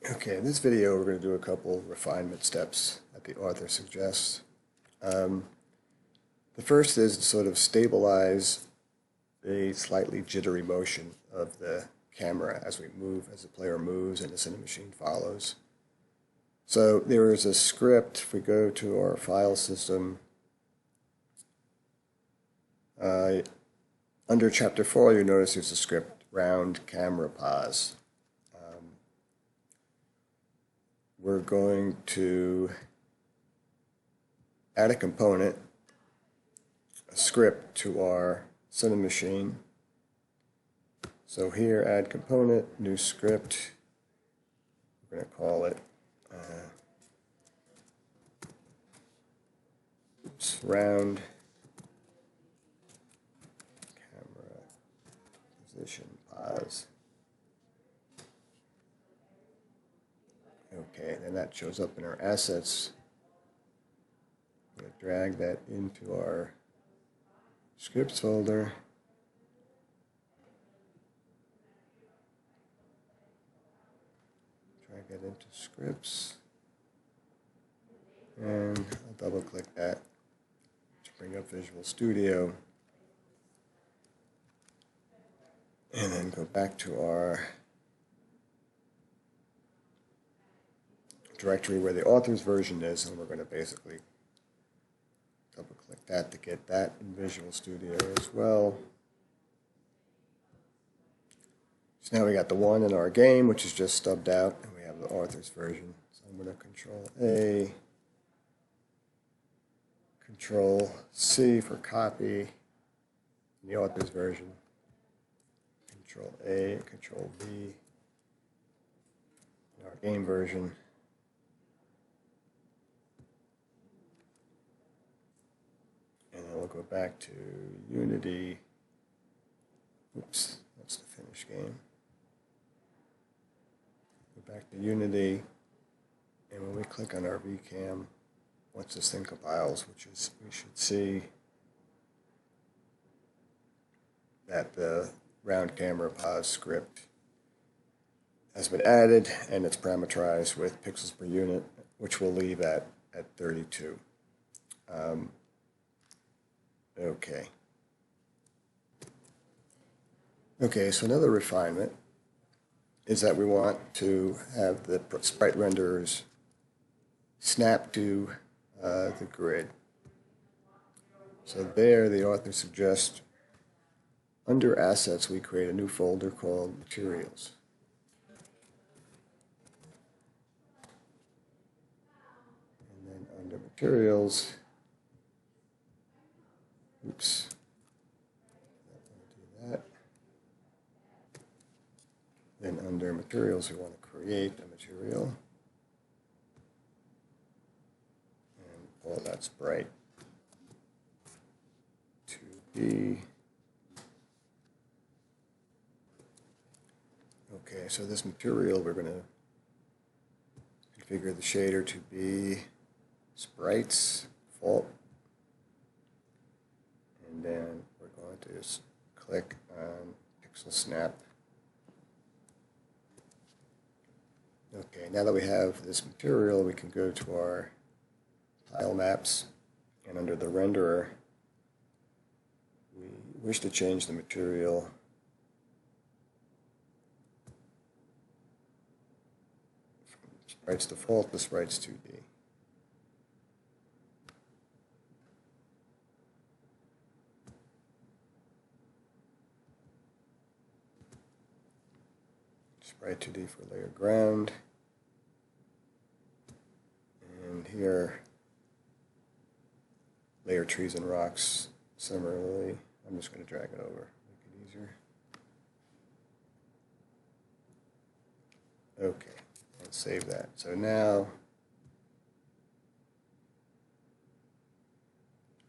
Okay, in this video we're going to do a couple refinement steps that the author suggests. The first is to sort of stabilize the slightly jittery motion of the camera as we move, as the player moves and the cinemachine follows. So there is a script. If we go to our file system, under chapter 4 you notice there's a script, RoundCameraPos. We're going to add a component, a script to our cinemachine. So here, add component, new script. We're going to call it round camera position pause. Okay, then that shows up in our assets. I'm going to drag that into our scripts folder. Drag it into scripts. And I'll double click that to bring up Visual Studio. And then go back to our directory where the author's version is, and we're going to basically double click that to get that in Visual Studio as well. So now we got the one in our game, which is just stubbed out, and we have the author's version. So I'm going to Control A, Control C for copy in the author's version, Control A, Control V in our game version. And then we'll go back to Unity. Oops, that's the finished game. Go back to Unity, and when we click on our VCam, once this thing compiles, which is, we should see that the RoundCameraPos script has been added, and it's parameterized with pixels per unit, which we'll leave at 32. Okay, so another refinement is that we want to have the sprite renderers snap to the grid. So there, the author suggests under Assets we create a new folder called Materials. And then under Materials, oops, do that. Then under Materials we want to create a material. Call that Sprite 2D. Okay, so this material, we're going to configure the shader to be sprites default, and then we're going to just click on pixel snap. Okay, now that we have this material, we can go to our tile maps, and under the renderer we wish to change the material from sprites default to sprites 2D. Sprite 2D for layer ground, and here layer trees and rocks similarly. I'm just going to drag it over, make it easier. Okay, let's save that. So now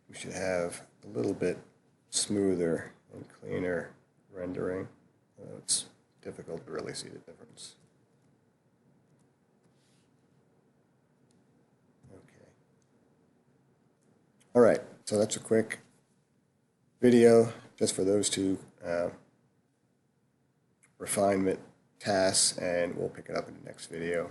we should have a little bit smoother and cleaner rendering. It's difficult to really see the difference. All right, so that's a quick video just for those two refinement tasks, and we'll pick it up in the next video.